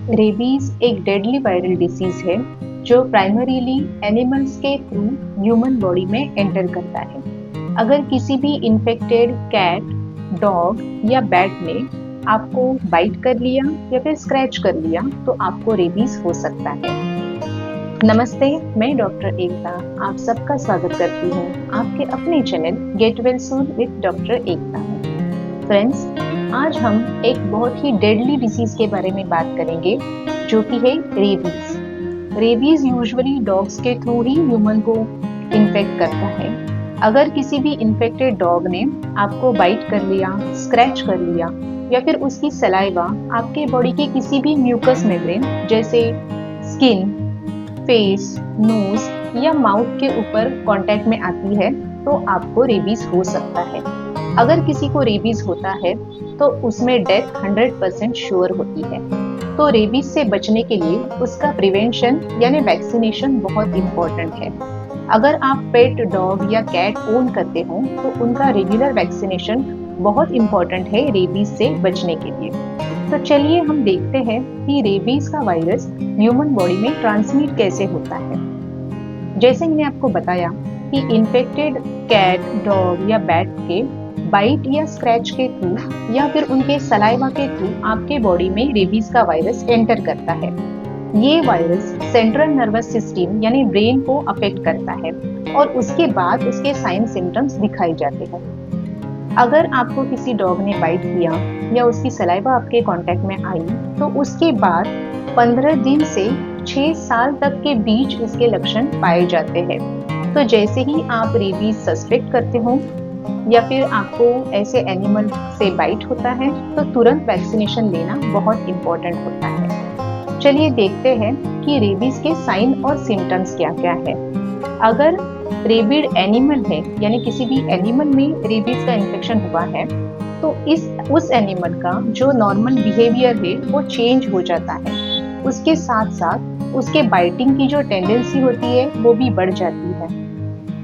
Rabies एक deadly viral disease है जो प्राइमरीली एनिमल्स के थ्रू ह्यूमन बॉडी में एंटर करता है। अगर किसी भी इन्फेक्टेड कैट, डॉग या बैट ने आपको बाइट कर लिया या फिर स्क्रैच कर लिया तो आपको रेबीज हो सकता है। नमस्ते, मैं डॉक्टर एकता आप सबका स्वागत करती हूँ आपके अपने channel get well soon with doctor Ekta में। फ्रेंड्स, आज हम एक बहुत ही डेडली डिसीज के बारे में बात करेंगे जो कि है रेबीज। रेबीज यूजुअली डॉग्स के थ्रू ही ह्यूमन को इन्फेक्ट करता है। अगर किसी भी इन्फेक्टेड डॉग ने आपको बाइट कर लिया, स्क्रैच कर लिया या फिर उसकी सलाइवा आपके बॉडी के किसी भी म्यूकस मेम्ब्रेन जैसे स्किन, फेस, नोज या माउथ के ऊपर कांटेक्ट में आती है तो आपको रेबीज हो सकता है। अगर किसी को रेबीज होता है तो उसमें डेथ 100% श्योर होती है। तो रेबीज से बचने के लिए उसका प्रिवेंशन यानी वैक्सीनेशन बहुत इम्पोर्टेंट है। अगर आप पेट डॉग या कैट ओन करते हो तो उनका रेगुलर वैक्सीनेशन बहुत इम्पोर्टेंट है रेबीज से बचने के लिए। तो चलिए हम देखते हैं कि रेबीज का वायरस ह्यूमन बॉडी में ट्रांसमिट कैसे होता है। जैसे मैंने आपको बताया कि इन्फेक्टेड कैट, डॉग या बैट के बाइट या स्क्रैच के थ्रू या फिर उनके सलाइवा के थ्रू आपके बॉडी में रेबीज का वायरस एंटर करता है। ये वायरस सेंट्रल नर्वस सिस्टम यानी ब्रेन को अफेक्ट करता है और उसके बाद उसके साइन सिम्टम्स दिखाई जाते हैं। अगर आपको किसी डॉग ने बाइट किया या उसकी सलाइवा आपके कांटेक्ट में आई तो उसके बाद 15 दिन से 6 साल तक के बीच इसके लक्षण पाए जाते हैं। तो जैसे ही आप रेबीज सस्पेक्ट करते हो या फिर आपको ऐसे एनिमल से बाइट होता है तो तुरंत वैक्सीनेशन लेना बहुत इम्पोर्टेंट होता है। चलिए देखते हैं कि रेबीज के साइन और सिम्टम्स क्या क्या है। अगर रेबिड एनिमल है यानी किसी भी एनिमल में रेबीज का इन्फेक्शन हुआ है तो उस एनिमल का जो नॉर्मल बिहेवियर है वो चेंज हो जाता है। उसके साथ साथ उसके बाइटिंग की जो टेंडेंसी होती है वो भी बढ़ जाती है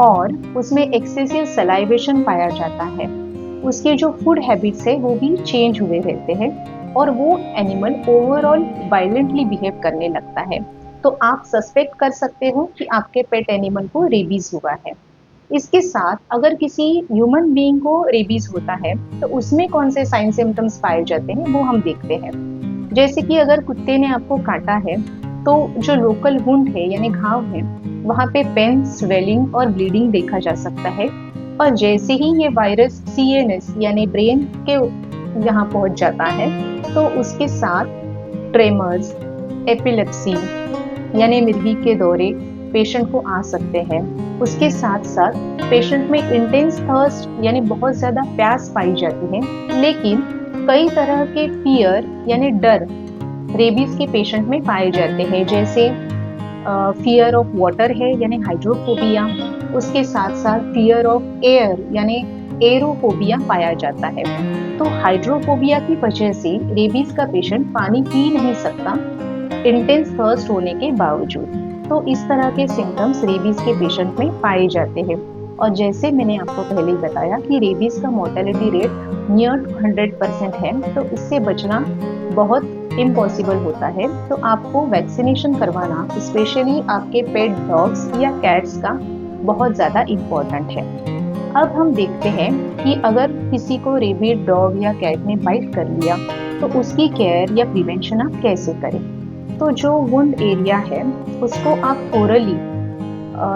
और उसमें एक्सेसिव सलाइवेशन पाया जाता है। उसके जो फूड हैबिट्स है वो भी चेंज हुए रहते हैं और वो एनिमल ओवरऑल वायलेंटली बिहेव करने लगता है। तो आप सस्पेक्ट कर सकते हो कि आपके पेट एनिमल को रेबीज हुआ है। इसके साथ अगर किसी ह्यूमन बीइंग को रेबीज होता है तो उसमें कौन से साइन सिम्टम्स पाए जाते हैं वो हम देखते हैं। जैसे कि अगर कुत्ते ने आपको काटा है तो जो लोकल वुंड है यानी घाव है वहाँ पे पेन, स्वेलिंग और ब्लीडिंग देखा जा सकता है। और जैसे ही ये वायरस CNS यानी ब्रेन के यहाँ पहुँच जाता है तो उसके साथ ट्रेमर्स, एपिलेप्सी यानी मिर्गी के दौरे पेशेंट को आ सकते हैं। उसके साथ साथ पेशेंट में इंटेंस थर्स्ट यानी बहुत ज़्यादा प्यास पाई जाती है। लेकिन कई तरह के फियर यानी डर रेबीज के पेशेंट में पाए जाते हैं, जैसे फियर ऑफ वाटर है यानी हाइड्रोफोबिया। उसके साथ साथ फियर ऑफ एयर यानी एरोफोबिया पाया जाता है। तो हाइड्रोफोबिया की वजह से रेबीज का पेशेंट पानी पी नहीं सकता इंटेंस थर्स्ट होने के बावजूद। तो इस तरह के सिम्टम्स रेबीज के पेशेंट में पाए जाते हैं। और जैसे मैंने आपको पहले ही बताया कि रेबीज का मोर्टेलिटी रेट नियर टू 100% है तो इससे बचना बहुत इम्पॉसिबल होता है। तो आपको वैक्सीनेशन करवाना स्पेशली आपके पेट डॉग्स या कैट्स का बहुत ज़्यादा इम्पोर्टेंट है। अब हम देखते हैं कि अगर किसी को रेबिड डॉग या कैट ने बाइट कर लिया तो उसकी केयर या प्रिवेंशन आप कैसे करें। तो जो वुंड एरिया है उसको आप ओरली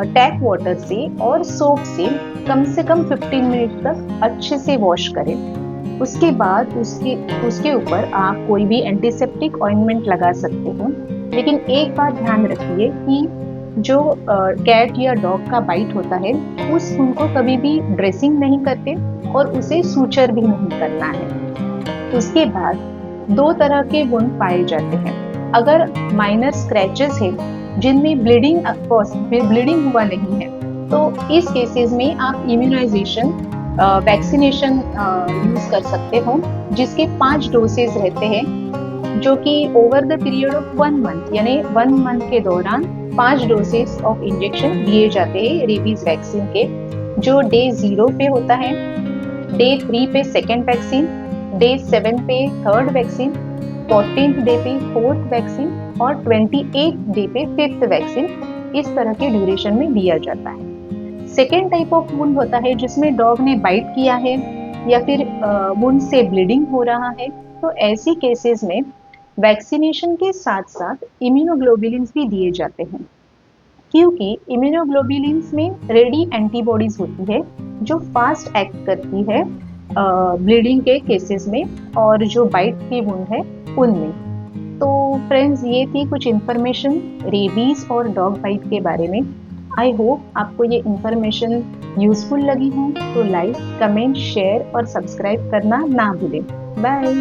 टैप वाटर से और सोप से कम 15 मिनट तक अच्छे से वॉश करें। उसके बाद उसके ऊपर आप कोई भी एंटीसेप्टिक ऑइंटमेंट लगा सकते हो। लेकिन एक बात ध्यान रखिए कि जो कैट या डॉग का बाइट होता है उनको कभी भी ड्रेसिंग नहीं करते और उसे सूचर भी नहीं करना है। उसके बाद 2 तरह के वुंड पाए जाते हैं। अगर माइनर स्क्रैचेस है जिनमें ब्लीडिंग हुआ नहीं है तो इस केसेस में आप इम्यूनाइजेशन वैक्सीनेशन यूज कर सकते हो, जिसके 5 डोसेज रहते हैं जो कि over the period of 1 month यानी 1 मंथ के दौरान 5 डोसेज ऑफ इंजेक्शन दिए जाते हैं रेबीज वैक्सीन के, जो डे 0 पे होता है, डे 3 पे सेकेंड वैक्सीन, डे 7 पे थर्ड वैक्सीन 14th डे पे 4th वैक्सीन और 28th डे पे 5th वैक्सीन इस तरह के ड्यूरेशन में दिया जाता है। सेकेंड टाइप ऑफ वुंड होता है जिसमें डॉग ने बाइट किया है या फिर वुंड से ब्लीडिंग हो रहा है, तो ऐसी केसेस में वैक्सीनेशन के साथ साथ इम्यूनोग्लोबुलिन्स भी दिए जाते हैं, क्योंकि इम्यूनोग्लोबुलिन्स में रेडी एंटीबॉडीज होती है जो फास्ट एक्ट करती है ब्लीडिंग के केसेस में और जो बाइट की वुंड है उनमें। तो फ्रेंड्स, ये थी कुछ इन्फॉर्मेशन रेबीज और डॉग बाइट के बारे में। आई होप आपको ये इन्फॉर्मेशन यूजफुल लगी हो, तो लाइक, कमेंट, शेयर और सब्सक्राइब करना ना भूलें। बाय।